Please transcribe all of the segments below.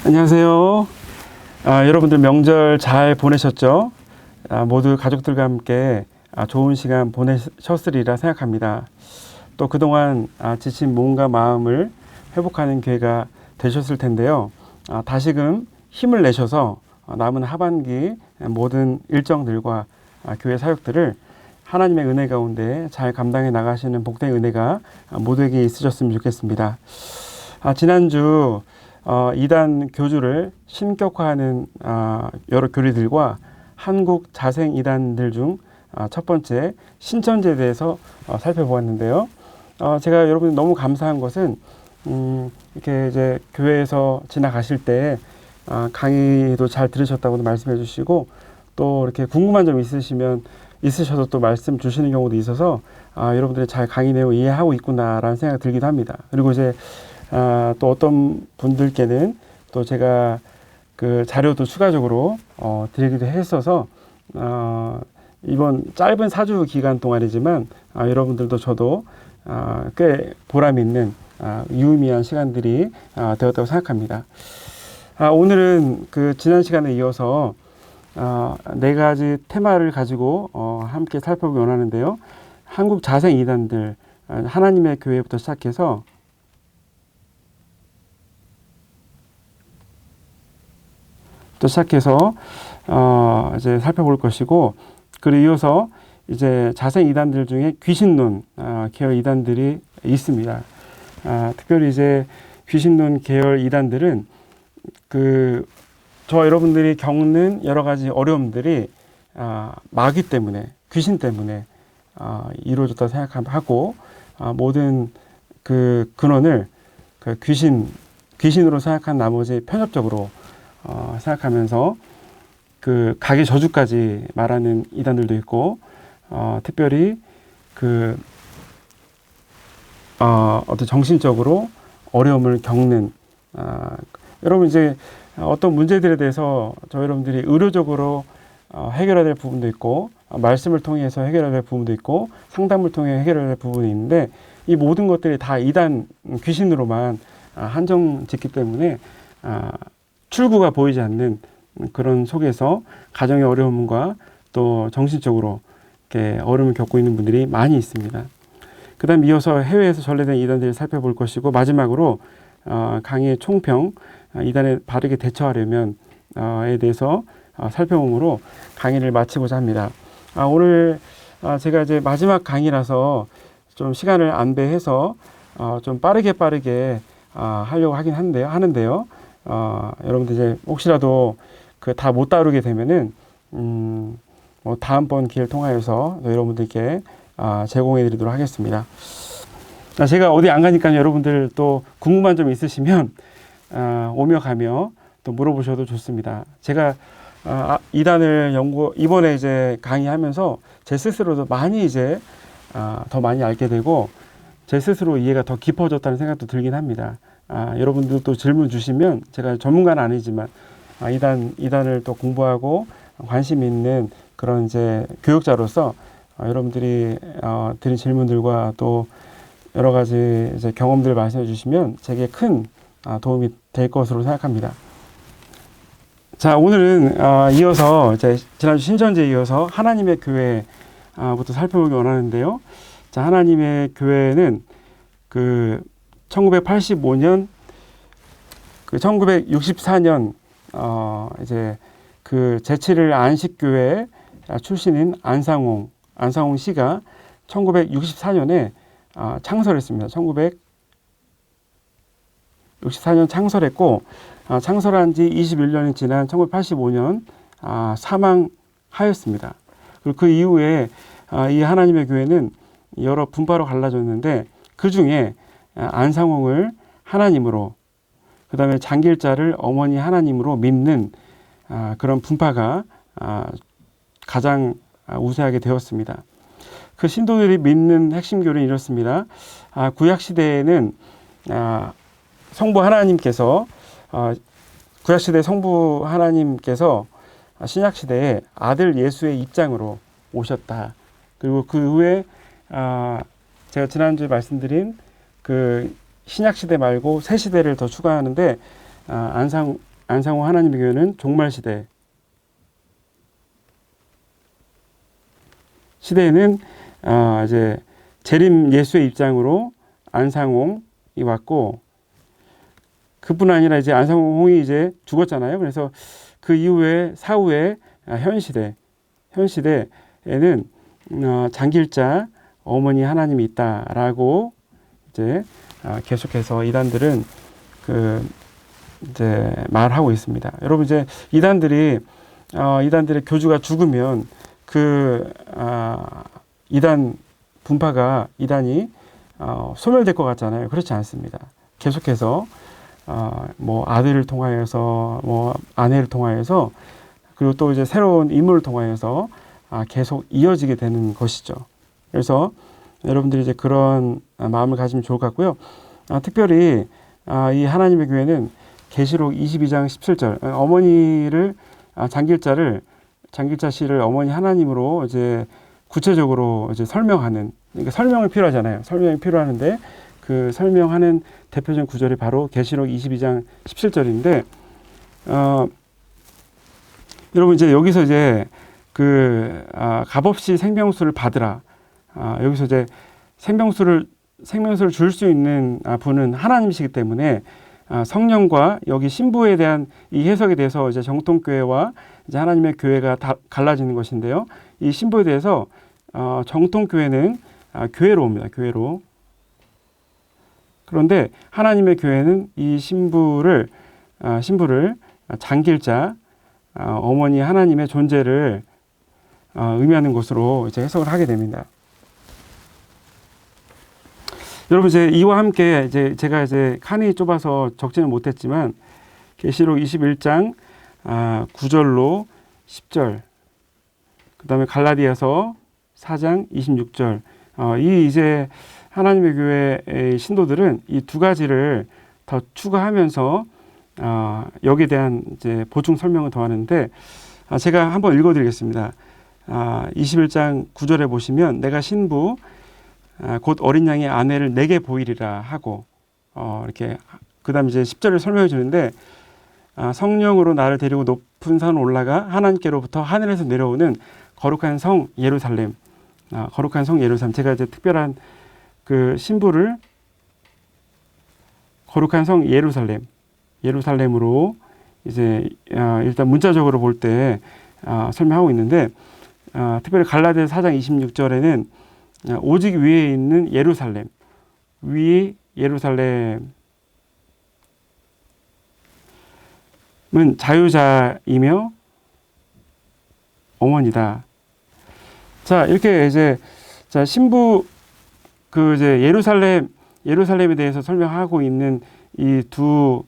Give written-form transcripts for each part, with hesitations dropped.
안녕하세요. 여러분들 명절 잘 보내셨죠? 모두 가족들과 함께 좋은 시간 보내셨으리라 생각합니다. 또 그동안 지친 몸과 마음을 회복하는 기회가 되셨을 텐데요. 다시금 힘을 내셔서 남은 하반기 모든 일정들과 교회 사역들을 하나님의 은혜 가운데 잘 감당해 나가시는 복된 은혜가 모두에게 있으셨으면 좋겠습니다. 지난주 이단 교주를 신격화하는 여러 교리들과 한국 자생 이단들 중 첫 번째 신천지에 대해서 살펴보았는데요. 제가 여러분 너무 감사한 것은 이렇게 이제 교회에서 지나가실 때 강의도 잘 들으셨다고도 말씀해 주시고 또 이렇게 궁금한 점 있으셔도 또 말씀 주시는 경우도 있어서 여러분들이 잘 강의 내용 이해하고 있구나라는 생각이 들기도 합니다. 그리고 이제 또 어떤 분들께는 또 제가 그 자료도 추가적으로 드리기도 했어서 이번 짧은 4주 기간 동안이지만 여러분들도 저도 꽤 보람 있는 유의미한 시간들이 되었다고 생각합니다. 오늘은 그 지난 시간에 이어서 네 가지 테마를 가지고 함께 살펴보기 원하는데요. 한국 자생 이단들, 하나님의 교회부터 시작해서 이제 살펴볼 것이고, 그리고 이어서 이제 자생 이단들 중에 귀신론 계열 이단들이 있습니다. 특별히 이제 귀신론 계열 이단들은 저와 여러분들이 겪는 여러 가지 어려움들이 마귀 때문에, 귀신 때문에 이루어졌다 생각하고 모든 그 근원을 그 귀신으로 생각한 나머지 편협적으로 생각하면서 그 가계 저주까지 말하는 이단들도 있고, 특별히 어떤 정신적으로 어려움을 겪는, 여러분 이제 어떤 문제들에 대해서 여러분들이 의료적으로 해결해야 될 부분도 있고, 말씀을 통해서 해결해야 될 부분도 있고, 상담을 통해 해결해야 될 부분이 있는데, 이 모든 것들이 다 이단 귀신으로만 한정 짓기 때문에 출구가 보이지 않는 그런 속에서 가정의 어려움과 또 정신적으로 이렇게 어려움을 겪고 있는 분들이 많이 있습니다. 그 다음 이어서 해외에서 전래된 이단들을 살펴볼 것이고, 마지막으로 강의의 총평, 이단에 바르게 대처하려면 에 대해서 살펴봄으로 강의를 마치고자 합니다. 오늘 제가 이제 마지막 강의라서 좀 시간을 안배해서 좀 빠르게 하려고 하는데요. 여러분들 이제 혹시라도 그 다 못 다루게 되면은 뭐 다음번 기회를 통하여서 여러분들께 제공해 드리도록 하겠습니다. 제가 어디 안 가니까 여러분들 또 궁금한 점 있으시면 오며 가며 또 물어보셔도 좋습니다. 제가 이단을 이번에 이제 강의하면서 제 스스로도 많이 이제 더 많이 알게 되고 제 스스로 이해가 더 깊어졌다는 생각도 들긴 합니다. 여러분들도 질문 주시면 제가 전문가는 아니지만 이단을 또 공부하고 관심 있는 그런 이제 교육자로서 여러분들이 드린 질문들과 또 여러 가지 이제 경험들을 말씀해 주시면 제게 큰 도움이 될 것으로 생각합니다. 자, 오늘은 이어서 이제 지난주 신천지에 이어서 하나님의 교회부터 살펴보기 원하는데요. 자, 하나님의 교회는 1985년, 1964년 이제 제7일 안식교회 출신인 안상홍 씨가 1964년에 창설했습니다. 1964년 창설했고, 창설한 지 21년이 지난 1985년 사망하였습니다. 그리고 그 이후에 이 하나님의 교회는 여러 분파로 갈라졌는데, 그 중에 안상홍을 하나님으로, 그 다음에 장길자를 어머니 하나님으로 믿는 그런 분파가 가장 우세하게 되었습니다. 그 신도들이 믿는 핵심 교리는 이렇습니다. 구약시대에는 성부 하나님께서 구약시대 성부 하나님께서 신약시대에 아들 예수의 입장으로 오셨다. 그리고 그 후에 제가 지난주에 말씀드린 그 신약시대 말고 새 시대를 더 추가하는데 안상홍 하나님의 교회는 종말 시대에는 이제 재림 예수의 입장으로 안상홍이 왔고, 그뿐 아니라 이제 안상홍이 이제 죽었잖아요. 그래서 그 이후에 사후에 현 시대에는 장길자 어머니 하나님이 있다라고 이제 계속해서 이단들은 이제 말하고 있습니다. 여러분, 이제 이단들의 교주가 죽으면 이단 분파가 이단이 소멸될 것 같잖아요. 그렇지 않습니다. 계속해서 뭐 아들을 통하여서 뭐 아내를 통하여서 그리고 또 이제 새로운 인물을 통하여서 계속 이어지게 되는 것이죠. 그래서 여러분들이 이제 그런 마음을 가지면 좋을 것 같고요. 특별히 이 하나님의 교회는 계시록 22장 17절 어머니를 장길자 씨를 어머니 하나님으로 이제 구체적으로 이제 설명하는, 그러니까 설명이 필요하잖아요. 설명이 필요하는데 그 설명하는 대표적인 구절이 바로 계시록 22장 17절인데 여러분, 이제 여기서 이제 값없이 생명수를 받으라. 여기서 이제 생명수를 줄 수 있는 분은 하나님이시기 때문에 성령과 여기 신부에 대한 이 해석에 대해서 이제 정통교회와 이제 하나님의 교회가 다 갈라지는 것인데요. 이 신부에 대해서 정통교회는 교회로 옵니다. 교회로. 그런데 하나님의 교회는 이 신부를 장길자 어머니 하나님의 존재를 의미하는 것으로 이제 해석을 하게 됩니다. 여러분, 이제 이와 함께 이제 제가 이제 칸이 좁아서 적지는 못했지만 계시록 21장 9절로 10절, 그다음에 갈라디아서 4장 26절, 이 이제 하나님의 교회의 신도들은 이 두 가지를 더 추가하면서 여기에 대한 이제 보충 설명을 더하는데, 제가 한번 읽어드리겠습니다. 21장 9절에 보시면 내가 신부 곧 어린 양의 아내를 내게 보이리라 하고 이렇게 그다음 이제 10절을 설명해 주는데, 성령으로 나를 데리고 높은 산 올라가 하나님께로부터 하늘에서 내려오는 거룩한 성 예루살렘, 거룩한 성 예루살렘. 제가 이제 특별한 그 신부를 거룩한 성 예루살렘으로 이제 일단 문자적으로 볼 때 설명하고 있는데, 특별히 갈라디아서 4장 26절에는 오직 위에 있는 예루살렘, 위 예루살렘은 자유자이며 어머니다. 자, 이렇게 이제 신부 이제 예루살렘에 대해서 설명하고 있는 이 두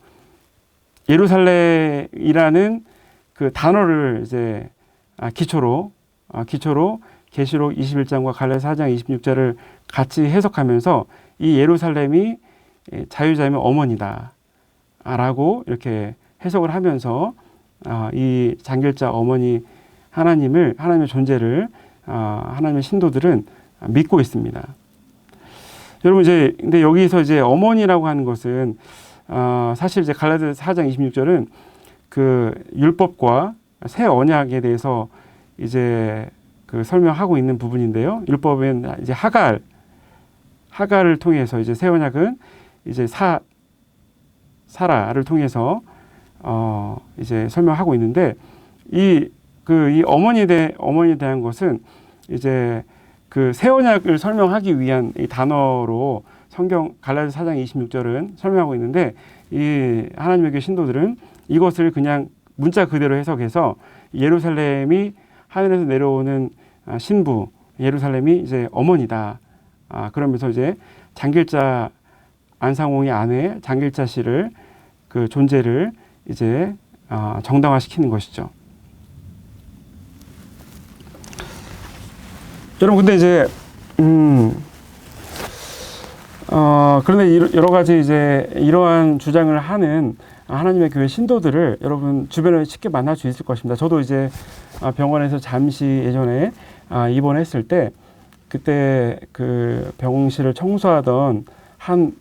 예루살렘이라는 그 단어를 이제 기초로 계시록 21장과 갈라디아서 4장 26절을 같이 해석하면서 이 예루살렘이 자유자이며 어머니다 라고 이렇게 해석을 하면서 이 장길자 어머니 하나님의 존재를 하나님의 신도들은 믿고 있습니다. 여러분, 이제 근데 여기서 이제 어머니라고 하는 것은 사실 이제 갈라디아서 4장 26절은 그 율법과 새 언약에 대해서 이제 설명하고 있는 부분인데요. 율법은 이제 하갈을 통해서 이제 새 언약은 이제 사라를 통해서 이제 설명하고 있는데, 이 어머니에 대한 것은 이제 그 새 언약을 설명하기 위한 이 단어로 성경 갈라디아서 4장 26절은 설명하고 있는데, 이 하나님의 교회 신도들은 이것을 그냥 문자 그대로 해석해서 예루살렘이 하늘에서 내려오는 신부, 예루살렘이 이제 어머니다. 그러면서 이제 장길자 안상홍의 아내 장길자 씨를 그 존재를 이제 정당화시키는 것이죠. 여러분, 근데 이제 그런데 여러 가지 이제 이러한 주장을 하는 하나님의 교회 신도들을 여러분 주변에 쉽게 만날 수 있을 것입니다. 저도 이제 병원에서 잠시 예전에 입원했을 때, 그때 그 병실을 청소하던 한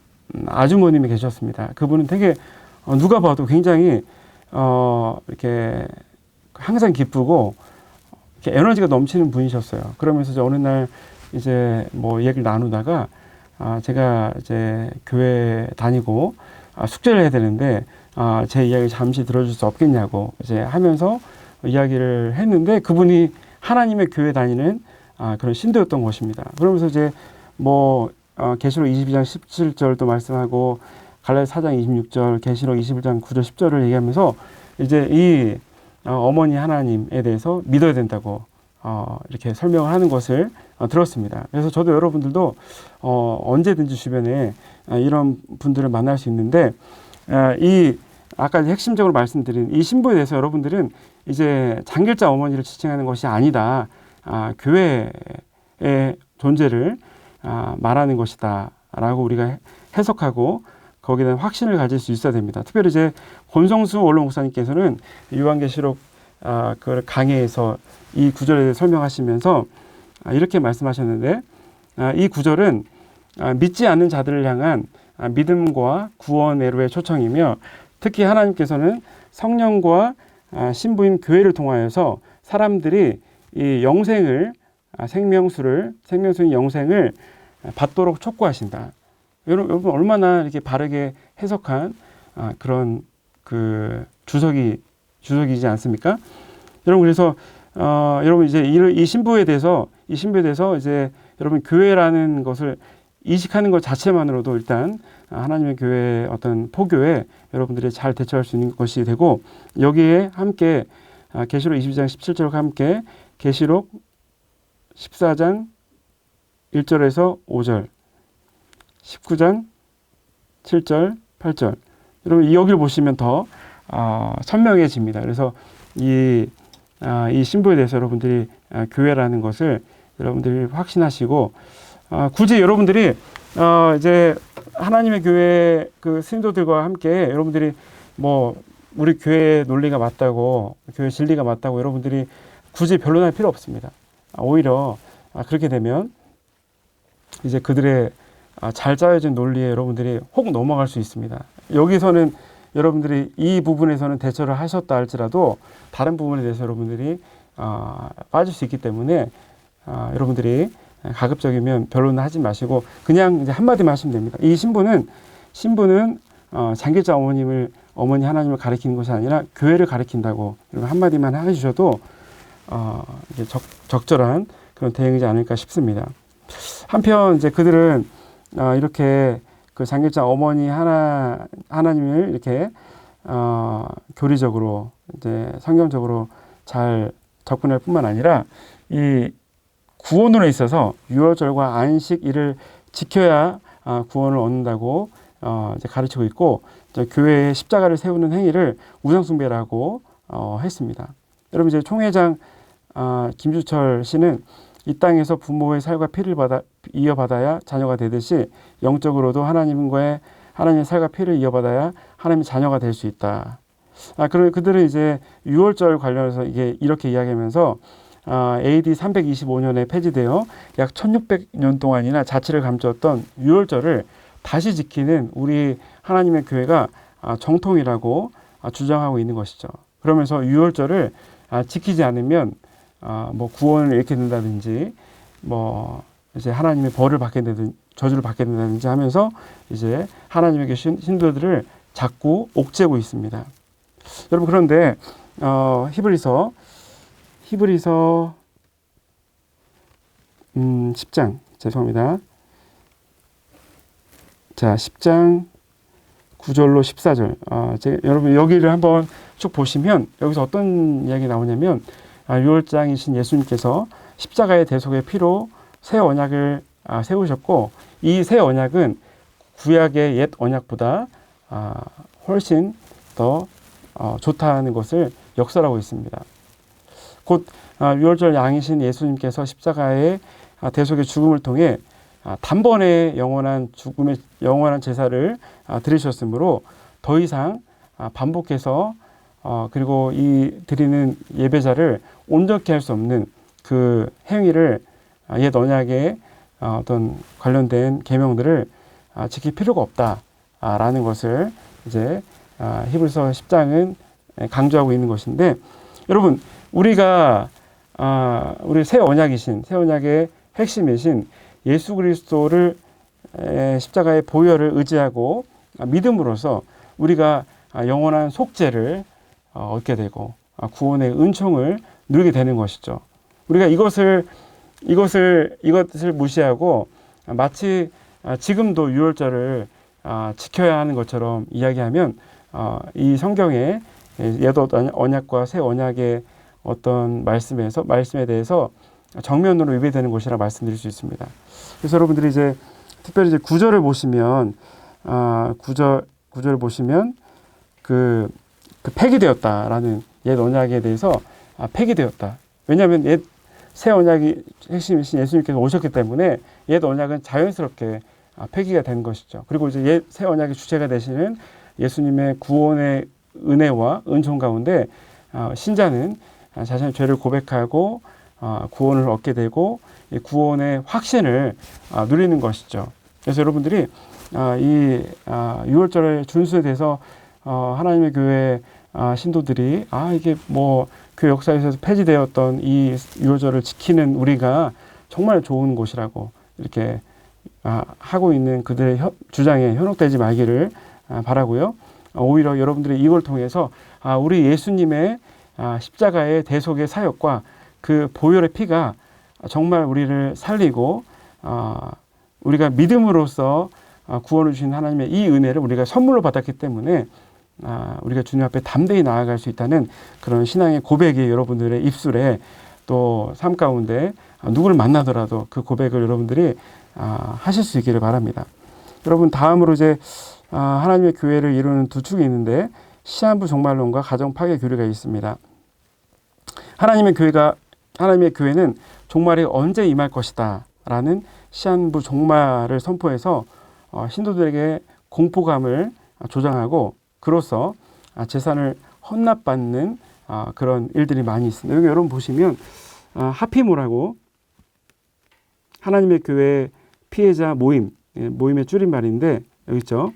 아주머님이 계셨습니다. 그분은 되게 누가 봐도 굉장히 이렇게 항상 기쁘고 이렇게 에너지가 넘치는 분이셨어요. 그러면서 이제 어느 날 이제 뭐 얘기를 나누다가 제가 이제 교회 다니고 숙제를 해야 되는데 제 이야기 잠시 들어줄 수 없겠냐고 이제 하면서 이야기를 했는데 그분이 하나님의 교회 다니는 그런 신도였던 것입니다. 그러면서 이제 뭐 계시록 22장 17절도 말씀하고 갈라디아 4장 26절, 계시록 21장 9절 10절을 얘기하면서 이제 이 어머니 하나님에 대해서 믿어야 된다고 이렇게 설명을 하는 것을 들었습니다. 그래서 저도 여러분들도 언제든지 주변에 이런 분들을 만날 수 있는데 이 아까 핵심적으로 말씀드린 이 신부에 대해서 여러분들은 이제 장길자 어머니를 지칭하는 것이 아니다. 교회의 존재를 말하는 것이다 라고 우리가 해석하고 거기에 대한 확신을 가질 수 있어야 됩니다. 특별히 이제 권성수 원로 목사님께서는 요한계시록 그 강해에서 이 구절에 대해 설명하시면서 이렇게 말씀하셨는데 이 구절은 믿지 않는 자들을 향한 믿음과 구원의로의 초청이며 특히 하나님께서는 성령과 신부인 교회를 통하여서 사람들이 이 영생을 생명수인 영생을 받도록 촉구하신다. 여러분 얼마나 이렇게 바르게 해석한 그런 그 주석이지 않습니까? 여러분 그래서 여러분 이제 이 신부에 대해서 이제 여러분 교회라는 것을 이식하는 것 자체만으로도 일단 하나님의 교회의 어떤 포교에 여러분들이 잘 대처할 수 있는 것이 되고 여기에 함께 계시록 22장 17절과 함께 계시록 14장 1절에서 5절 19장 7절 8절 여러분 여기를 보시면 더 선명해집니다. 그래서 이 신부에 대해서 여러분들이 교회라는 것을 여러분들이 확신하시고 굳이 여러분들이 이제 하나님의 교회 그 신도들과 함께 여러분들이 뭐 우리 교회 논리가 맞다고 교회 진리가 맞다고 여러분들이 굳이 변론할 필요 없습니다. 오히려 그렇게 되면 이제 그들의 잘 짜여진 논리에 여러분들이 혹 넘어갈 수 있습니다. 여기서는 여러분들이 이 부분에서는 대처를 하셨다 할지라도 다른 부분에 대해서 여러분들이 빠질 수 있기 때문에 여러분들이 가급적이면 변론을 하지 마시고 그냥 이제 한마디만 하시면 됩니다. 이 신부는 장길자 어머니 하나님을 가리키는 것이 아니라 교회를 가리킨다고 한마디만 해주셔도 이게 적절한 그런 대응이지 않을까 싶습니다. 한편 이제 그들은 이렇게 그 장길자 어머니 하나님을 이렇게 교리적으로 이제 성경적으로 잘 접근할 뿐만 아니라 이 구원으로 있어서 유월절과 안식 일을 지켜야 구원을 얻는다고 이제 가르치고 있고 이제 교회에 십자가를 세우는 행위를 우상숭배라고 했습니다. 여러분 이제 총회장 김주철 씨는 이 땅에서 부모의 살과 피를 이어받아야 자녀가 되듯이 영적으로도 하나님의 살과 피를 이어받아야 하나님의 자녀가 될 수 있다. 그들은 이제 유월절 관련해서 이렇게 이야기하면서 AD 325년에 폐지되어 약 1600년 동안이나 자취를 감추었던 유월절을 다시 지키는 우리 하나님의 교회가 정통이라고 주장하고 있는 것이죠. 그러면서 유월절을 지키지 않으면 뭐 구원을 잃게 된다든지 뭐 이제 하나님의 벌을 받게 되든 저주를 받게 된다든지 하면서 이제 하나님의 교회 신도들을 자꾸 옥죄고 있습니다. 여러분 그런데 히브리서 10장 죄송합니다. 자 10장 9절로 14절 여러분 여기를 한번 쭉 보시면 여기서 어떤 이야기 나오냐면 유월장이신 예수님께서 십자가의 대속의 피로 새 언약을 세우셨고 이 새 언약은 구약의 옛 언약보다 훨씬 더 좋다는 것을 역설하고 있습니다. 곧 유월절 양이신 예수님께서 십자가의 대속의 죽음을 통해 단번에 영원한 제사를 드리셨으므로 더 이상 반복해서 그리고 이 드리는 예배자를 온전케 할 수 없는 그 행위를 옛 언약의 어떤 관련된 계명들을 지킬 필요가 없다라는 것을 이제 히브리서 10장은 강조하고 있는 것인데, 여러분 우리가 우리 새 언약의 핵심이신 예수 그리스도를 십자가의 보혈을 의지하고 믿음으로써 우리가 영원한 속죄를 얻게 되고 구원의 은총을 누리게 되는 것이죠. 우리가 이것을 무시하고 마치 지금도 유월절을 지켜야 하는 것처럼 이야기하면 이 성경의 옛 언약과 새 언약의 어떤 말씀에 대해서 정면으로 위배되는 것이라 말씀드릴 수 있습니다. 그래서 여러분들이 이제 특별히 이제 구절을 보시면 구절 보시면 그 폐기되었다라는 옛 언약에 대해서 폐기되었다. 왜냐하면 새 언약이 핵심이신 예수님께서 오셨기 때문에 옛 언약은 자연스럽게 폐기가 된 것이죠. 그리고 이제 새 언약의 주체가 되시는 예수님의 구원의 은혜와 은총 가운데 신자는 자신의 죄를 고백하고 구원을 얻게 되고 구원의 확신을 누리는 것이죠. 그래서 여러분들이 이 유월절의 준수에 대해서 하나님의 교회 신도들이 이게 뭐 그 역사에서 폐지되었던 이 유월절을 지키는 우리가 정말 좋은 곳이라고 이렇게 하고 있는 그들의 주장에 현혹되지 말기를 바라고요. 오히려 여러분들이 이걸 통해서 우리 예수님의 십자가의 대속의 사역과 그 보혈의 피가 정말 우리를 살리고 우리가 믿음으로써 구원을 주신 하나님의 이 은혜를 우리가 선물로 받았기 때문에 우리가 주님 앞에 담대히 나아갈 수 있다는 그런 신앙의 고백이 여러분들의 입술에 또 삶 가운데 누구를 만나더라도 그 고백을 여러분들이 하실 수 있기를 바랍니다. 여러분 다음으로 이제 하나님의 교회를 이루는 두 축이 있는데 시한부 종말론과 가정 파괴 교리가 있습니다. 하나님의 교회는 종말이 언제 임할 것이다 라는 시한부 종말을 선포해서 신도들에게 공포감을 조장하고 그로써 재산을 헌납받는 그런 일들이 많이 있습니다. 여기 여러분 보시면 하피모라고 하나님의 교회 피해자 모임의 줄임말인데 여기 있죠.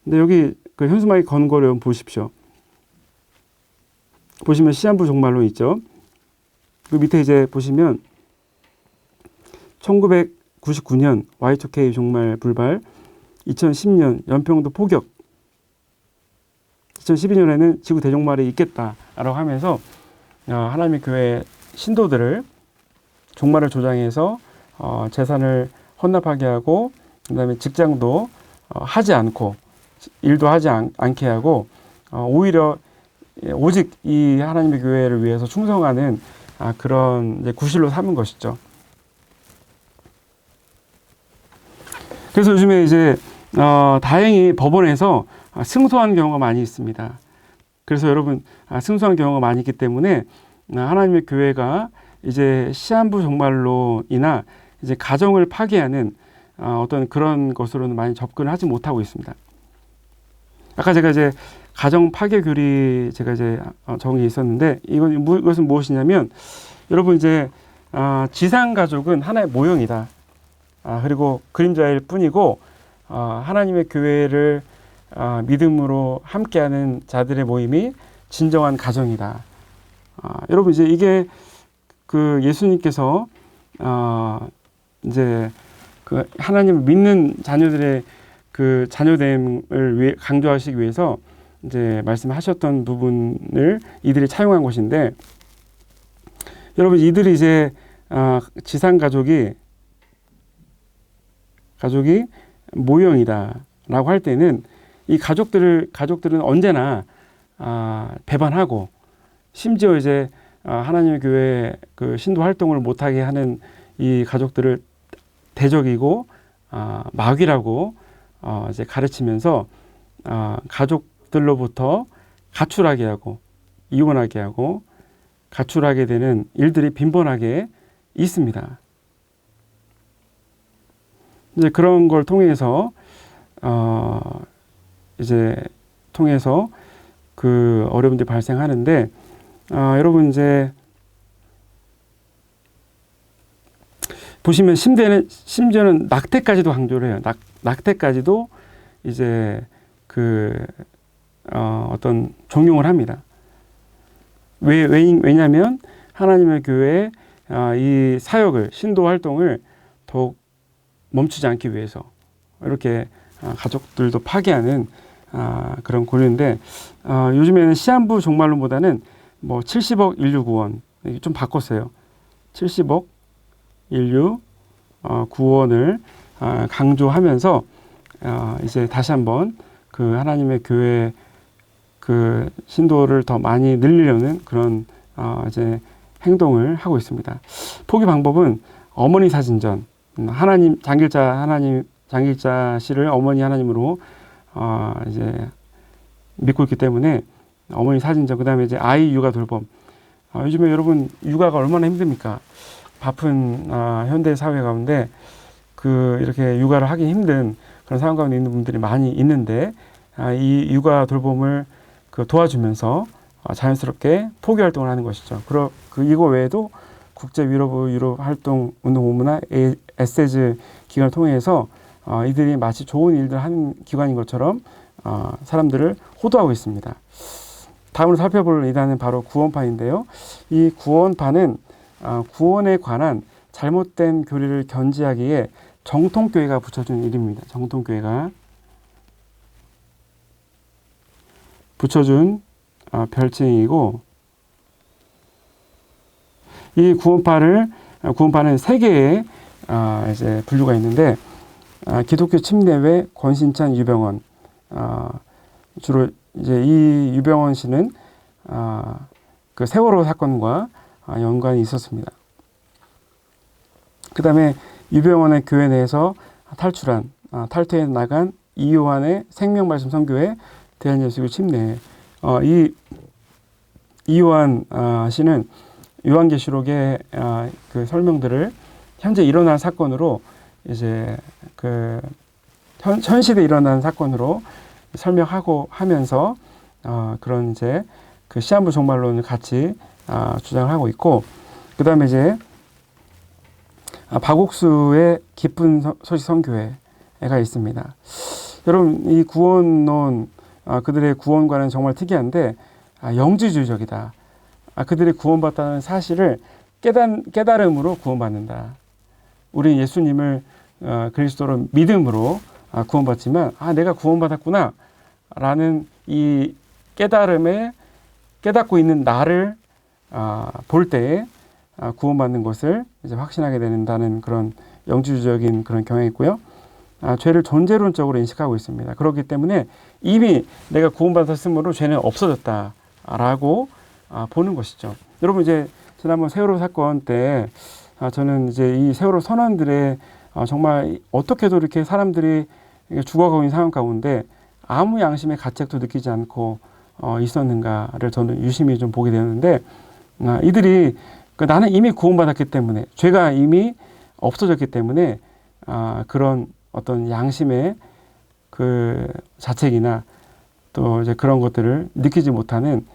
근데 여기 그 현수막에 건 거를 여러분 보십시오. 보시면 시한부 종말론 있죠. 그 밑에 이제 보시면 1999년 Y2K 종말 불발, 2010년 연평도 포격, 2012년에는 지구 대종말이 있겠다라고 하면서 하나님의 교회 신도들을 종말을 조장해서 재산을 헌납하게 하고 그다음에 직장도 하지 않고 일도 하지 않게 하고 오히려 오직 이 하나님의 교회를 위해서 충성하는 그런 이제 구실로 삼은 것이죠. 그래서 요즘에 이제 다행히 법원에서 승소한 경우가 많이 있습니다. 그래서 여러분 승소한 경우가 많이 있기 때문에 하나님의 교회가 이제 시한부 종말론이나 이제 가정을 파괴하는 어떤 그런 것으로는 많이 접근을 하지 못하고 있습니다. 아까 제가 이제 가정 파괴 교리 제가 이제 정리해 있었는데 이것은 무엇이냐면 여러분 이제 지상 가족은 하나의 모형이다. 그리고 그림자일 뿐이고 하나님의 교회를 믿음으로 함께하는 자들의 모임이 진정한 가정이다. 여러분 이제 이게 그 예수님께서 이제 그 하나님을 믿는 자녀들의 그 자녀됨을 위해 강조하시기 위해서 이제 말씀하셨던 부분을 이들이 차용한 것인데 여러분 이들이 이제 지상 가족이 모형이다라고 할 때는 이 가족들은 언제나 배반하고 심지어 이제 하나님의 교회 그 신도 활동을 못하게 하는 이 가족들을 대적이고 마귀라고 이제 가르치면서 가족들로부터 가출하게 하고 이혼하게 하고 가출하게 되는 일들이 빈번하게 있습니다. 이제 그런 걸 통해서 그 어려움들이 발생하는데 여러분 이제 보시면 심지어는 낙태까지도 강조를 해요. 낙태까지도 이제 어떤 종용을 합니다. 왜냐하면 하나님의 교회의 이 사역을, 신도 활동을 더욱 멈추지 않기 위해서 이렇게 가족들도 파괴하는 그런 고려인데, 요즘에는 시한부 종말론보다는 뭐 70억 인류 구원 좀 바꿨어요. 70억 인류 구원을 강조하면서 이제 다시 한번 그 하나님의 교회 그 신도를 더 많이 늘리려는 그런 이제 행동을 하고 있습니다. 포기 방법은 어머니 사진전, 하나님 장길자 씨를 어머니 하나님으로 이제 믿고 있기 때문에 어머니 사진전, 그다음에 이제 아이 육아 돌봄. 요즘에 여러분 육아가 얼마나 힘듭니까? 바쁜 현대 사회 가운데 이렇게 육아를 하기 힘든 그런 상황 가운데 있는 분들이 많이 있는데, 이 육아 돌봄을 도와주면서 자연스럽게 포교 활동을 하는 것이죠. 이거 외에도 국제 위로부 유럽 활동 운동 오문화 에세즈 기관을 통해서 이들이 마치 좋은 일들 하는 기관인 것처럼 사람들을 호도하고 있습니다. 다음으로 살펴볼 이단은 바로 구원파인데요. 이 구원파는 구원에 관한 잘못된 교리를 견지하기에 정통교회가 붙여준 이름입니다. 정통교회가 붙여준 별칭이고, 이 구원파는 세 개의 이제 분류가 있는데, 기독교 침례회 권신찬 유병원, 주로 이제 이 유병원 씨는 그 세월호 사건과 연관이 있었습니다. 그 다음에 유병원의 교회 내에서 탈퇴해 나간 이요한의 생명말씀 선교회 대한예수교 침례. 이 이요한 씨는 요한계시록의 그 설명들을 현재 일어난 사건으로 이제 현 시대에 일어난 사건으로 설명하고 하면서 그런 이제 그 시한부 종말론을 같이 주장을 하고 있고, 그 다음에 이제 박옥수의 기쁜 소식 선교회가 있습니다. 여러분, 이 구원론, 그들의 구원과는 정말 특이한데 영지주의적이다. 그들이 구원받다는 사실을 깨달음으로 구원받는다. 우리 예수님을 그리스도로 믿음으로 구원받지만 내가 구원받았구나 라는 이 깨달음에 깨닫고 있는 나를 볼 때에 구원받는 것을 이제 확신하게 된다는 그런 영지주의적인 그런 경향이 있고요. 죄를 존재론적으로 인식하고 있습니다. 그렇기 때문에 이미 내가 구원받았으므로 죄는 없어졌다라고 보는 것이죠. 여러분, 이제 지난번 세월호 사건 때 저는 이제 이 세월호 선원들의 정말 어떻게도 이렇게 사람들이 죽어가고 있는 상황 가운데 아무 양심의 가책도 느끼지 않고 있었는가를 저는 유심히 좀 보게 되었는데, 이들이 나는 이미 구원받았기 때문에, 죄가 이미 없어졌기 때문에 그런 어떤 양심의 그 자책이나 또 이제 그런 것들을 느끼지 못하는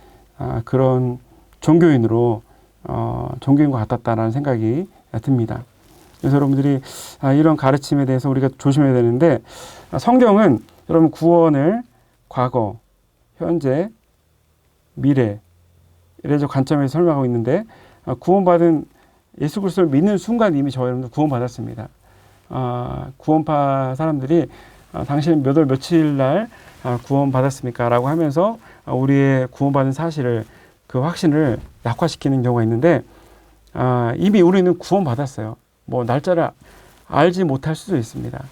그런 종교인과 같았다라는 생각이 듭니다. 그래서 여러분들이 이런 가르침에 대해서 우리가 조심해야 되는데, 성경은 여러분 구원을 과거, 현재, 미래 이래서 관점에서 설명하고 있는데, 구원받은 예수 그리스도를 믿는 순간 이미 저희 여러분들 구원받았습니다. 구원파 사람들이 당신 몇 월 며칠 날 구원받았습니까? 라고 하면서 우리의 구원받은 사실을, 그 확신을 약화시키는 경우가 있는데, 이미 우리는 구원받았어요. 뭐 날짜를 알지 못할 수도 있습니다.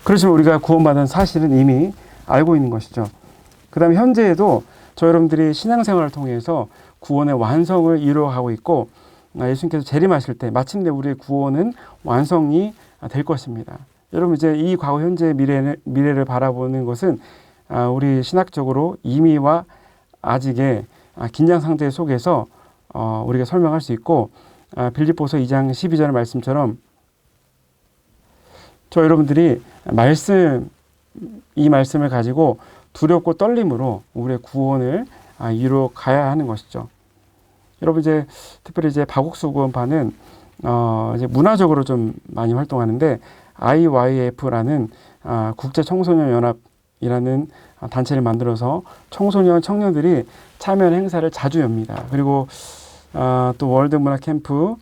그렇지만 우리가 구원받은 사실은 이미 알고 있는 것이죠. 그 다음에 현재에도 저 여러분들이 신앙생활을 통해서 구원의 완성을 이루어가고 있고, 예수님께서 재림하실 때 마침내 우리의 구원은 완성이 될 것입니다. 여러분, 이제 이 과거, 현재, 미래를 바라보는 것은 우리 신학적으로 이미와 아직의 긴장 상태 속에서 우리가 설명할 수 있고, 빌립보서 2장 12절 말씀처럼 저 여러분들이 이 말씀을 가지고 두렵고 떨림으로 우리의 구원을 이루어 가야 하는 것이죠. 여러분, 이제 특별히 이제 박옥수 구원파는 이제 문화적으로 좀 많이 활동하는데, IYF라는 국제 청소년 연합이 이라는 단체를 만들어서 청소년 청년들이 참여하는 행사를 자주 엽니다. 그리고 또 월드 문화 캠프,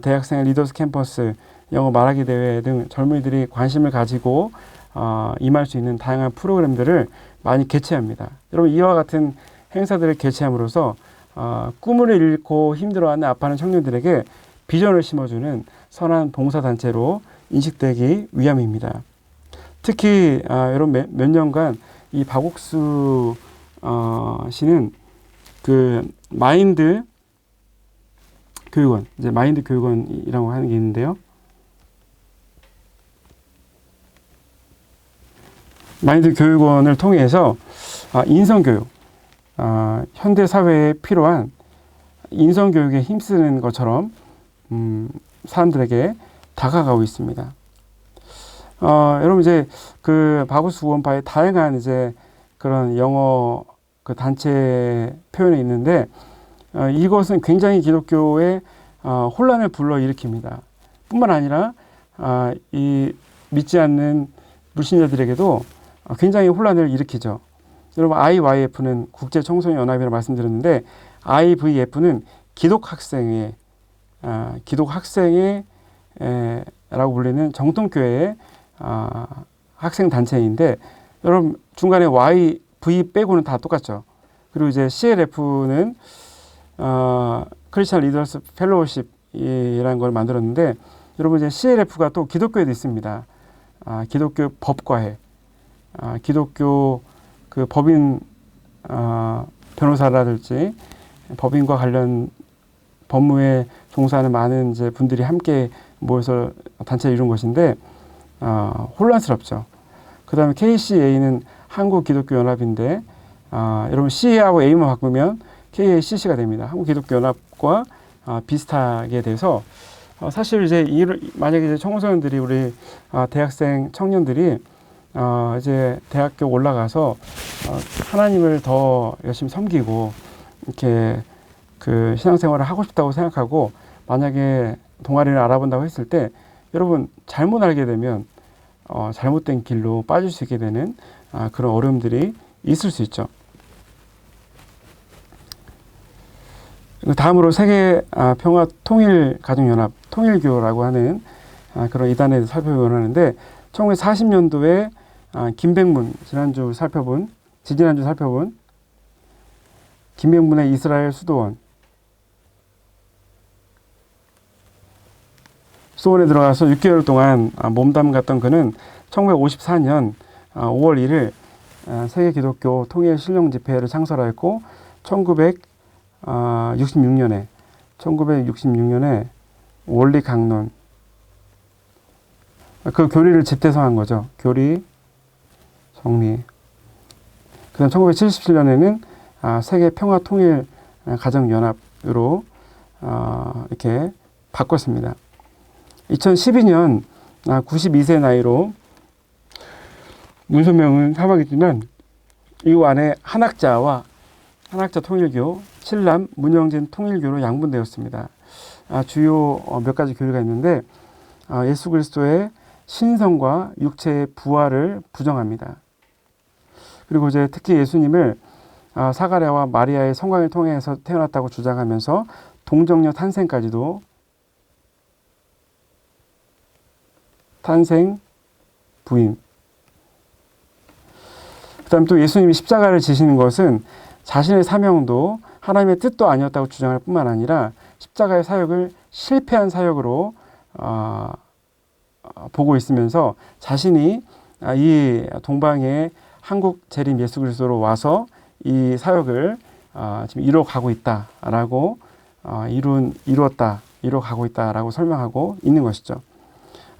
대학생 리더스 캠퍼스, 영어 말하기 대회 등 젊은이들이 관심을 가지고 임할 수 있는 다양한 프로그램들을 많이 개최합니다. 여러분, 이와 같은 행사들을 개최함으로써 꿈을 잃고 힘들어하는 아파하는 청년들에게 비전을 심어주는 선한 봉사단체로 인식되기 위함입니다. 특히 여러분, 몇 년간 이 박옥수 씨는 그 마인드 교육원, 이제 마인드 교육원이라고 하는 게 있는데요. 마인드 교육원을 통해서 인성교육, 현대 사회에 필요한 인성교육에 힘쓰는 것처럼 사람들에게 다가가고 있습니다. 여러분, 이제 그 박우수 우원파의 다양한 이제 그런 영어 그 단체 표현이 있는데, 이것은 굉장히 기독교의 혼란을 불러일으킵니다. 뿐만 아니라 이 믿지 않는 불신자들에게도 굉장히 혼란을 일으키죠. 여러분, IYF는 국제청소년연합이라고 말씀드렸는데, IVF는 기독학생회 라고 불리는 정통교회의 학생 단체인데, 여러분, 중간에 YV 빼고는 다 똑같죠. 그리고 이제 CLF는 크리스천 리더스 펠로우십이라는 걸 만들었는데, 여러분, 이제 CLF가 또 기독교에도 있습니다. 기독교 법과회, 기독교 그 법인 변호사라든지 법인과 관련 법무에 종사하는 많은 이제 분들이 함께 모여서 단체를 이룬 것인데, 혼란스럽죠. 그 다음에 KCA는 한국기독교연합인데, 여러분, C하고 A만 바꾸면 KACC가 됩니다. 한국기독교연합과 비슷하게 돼서, 사실 이제 만약에 이제 청소년들이, 우리 대학생 청년들이 이제 대학교 올라가서 하나님을 더 열심히 섬기고 이렇게 그 신앙생활을 하고 싶다고 생각하고, 만약에 동아리를 알아본다고 했을 때, 여러분, 잘못 알게 되면 잘못된 길로 빠질 수 있게 되는 그런 어려움들이 있을 수 있죠. 다음으로 세계 평화 통일 가정연합, 통일교라고 하는 그런 이단에 대해서 살펴보려고 하는데, 1940년도에 김백문, 지지난주 살펴본 김백문의 이스라엘 수도원에 들어가서 6개월 동안 몸담 갔던 그는 1954년 5월 1일 세계 기독교 통일 신령 집회를 창설하였고, 1966년에 원리 강론, 그 교리를 집대성한 거죠. 교리 정리. 그다음 1977년에는 세계 평화 통일 가정 연합으로 이렇게 바꿨습니다. 2012년 92세 나이로 문선명은 사망했지만, 이후 안에 한학자 통일교, 칠남 문영진 통일교로 양분되었습니다. 주요 몇 가지 교리가 있는데, 예수 그리스도의 신성과 육체의 부활을 부정합니다. 그리고 이제 특히 예수님을 사가랴와 마리아의 성광을 통해서 태어났다고 주장하면서 동정녀 탄생 부인. 그 다음에 또 예수님이 십자가를 지시는 것은 자신의 사명도 하나님의 뜻도 아니었다고 주장할 뿐만 아니라, 십자가의 사역을 실패한 사역으로 보고 있으면서, 자신이 이 동방의 한국 재림 예수 그리스도로 와서 이 사역을 지금 이뤄가고 있다라고 이뤄가고 있다라고 설명하고 있는 것이죠.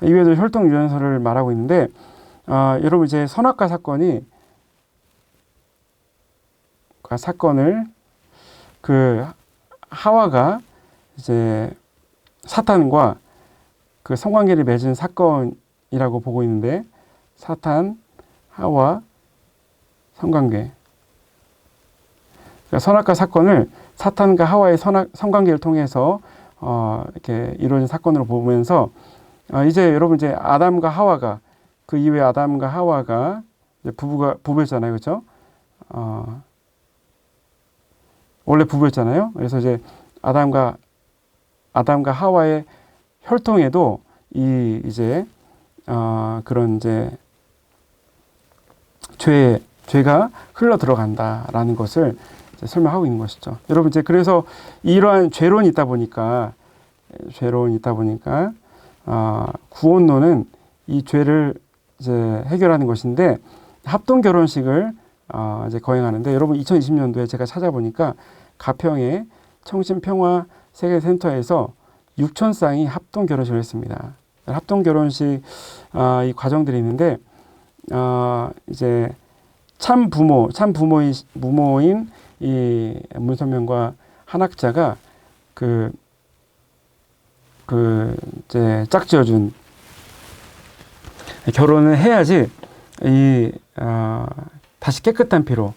이외에도 혈통 유전설을 말하고 있는데, 여러분, 이제 선악과 사건을 그 하와가 이제 사탄과 그 성관계를 맺은 사건이라고 보고 있는데, 사탄, 하와, 성관계. 그러니까 선악과 사건을 사탄과 하와의 성관계를 통해서 이렇게 이루어진 사건으로 보면서, 이제 여러분, 이제 아담과 하와가, 그 이후에 아담과 하와가 이제 부부였잖아요, 그렇죠? 원래 부부였잖아요. 그래서 이제 아담과 하와의 혈통에도 이제 그런 이제 죄가 흘러 들어간다라는 것을 이제 설명하고 있는 것이죠. 여러분 이제 그래서 이러한 죄론이 있다 보니까 구원론은 이 죄를 이제 해결하는 것인데 합동 결혼식을 이제 거행하는데 여러분 2020년도에 제가 찾아보니까 가평의 청신평화 세계센터에서 6,000쌍이 합동 결혼식을 했습니다. 합동 결혼식 이 과정들이 있는데 이제 참 부모인 이 문선명과 한학자가 이제 짝지어준 결혼을 해야지 다시 깨끗한 피로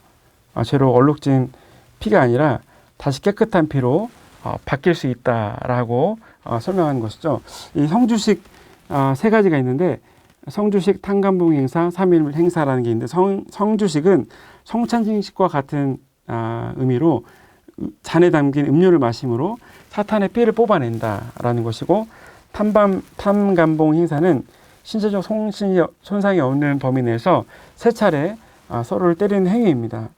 죄로 얼룩진 피가 아니라 다시 깨끗한 피로 바뀔 수 있다라고 설명하는 것이죠. 이 성주식 세 가지가 있는데 성주식, 탕감봉 행사, 3일 행사라는 게 있는데 성주식은 성찬식과 같은 의미로 잔에 담긴 음료를 마심으로 사탄의 삐를 뽑아낸다라는 것이고 탐감봉 행사는 신체적 손상이 없는 범위 내에서 세 차례 서로를 때리는 행위입니다.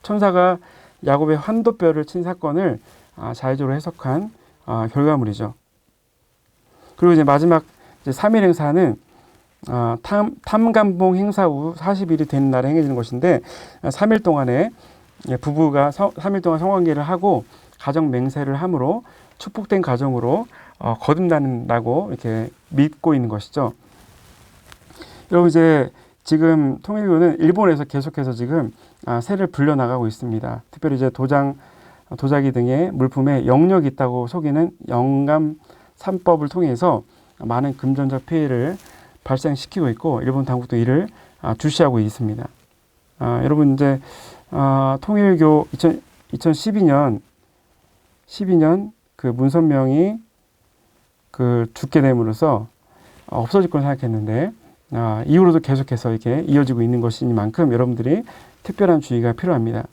천사가 야곱의 환도뼈를 친 사건을 자의적으로 해석한 결과물이죠. 그리고 이제 마지막 이제 3일 행사는 탐감봉 행사 후 40일이 되는 날에 행해지는 것인데 3일 동안에 부부가 3일 동안 성관계를 하고 가정 맹세를 함으로 축복된 가정으로 거듭난다고 이렇게 믿고 있는 것이죠. 여러분 이제 지금 통일교는 일본에서 계속해서 지금 세를 불려나가고 있습니다. 특별히 이제 도자기 등의 물품에 영역이 있다고 속이는 영감 3법을 통해서 많은 금전적 피해를 발생시키고 있고 일본 당국도 이를 주시하고 있습니다. 여러분 이제 통일교 2012년 그 문선명이 죽게 됨으로써 없어질 걸 생각했는데 이후로도 계속해서 이렇게 이어지고 있는 것이니만큼 여러분들이 특별한 주의가 필요합니다.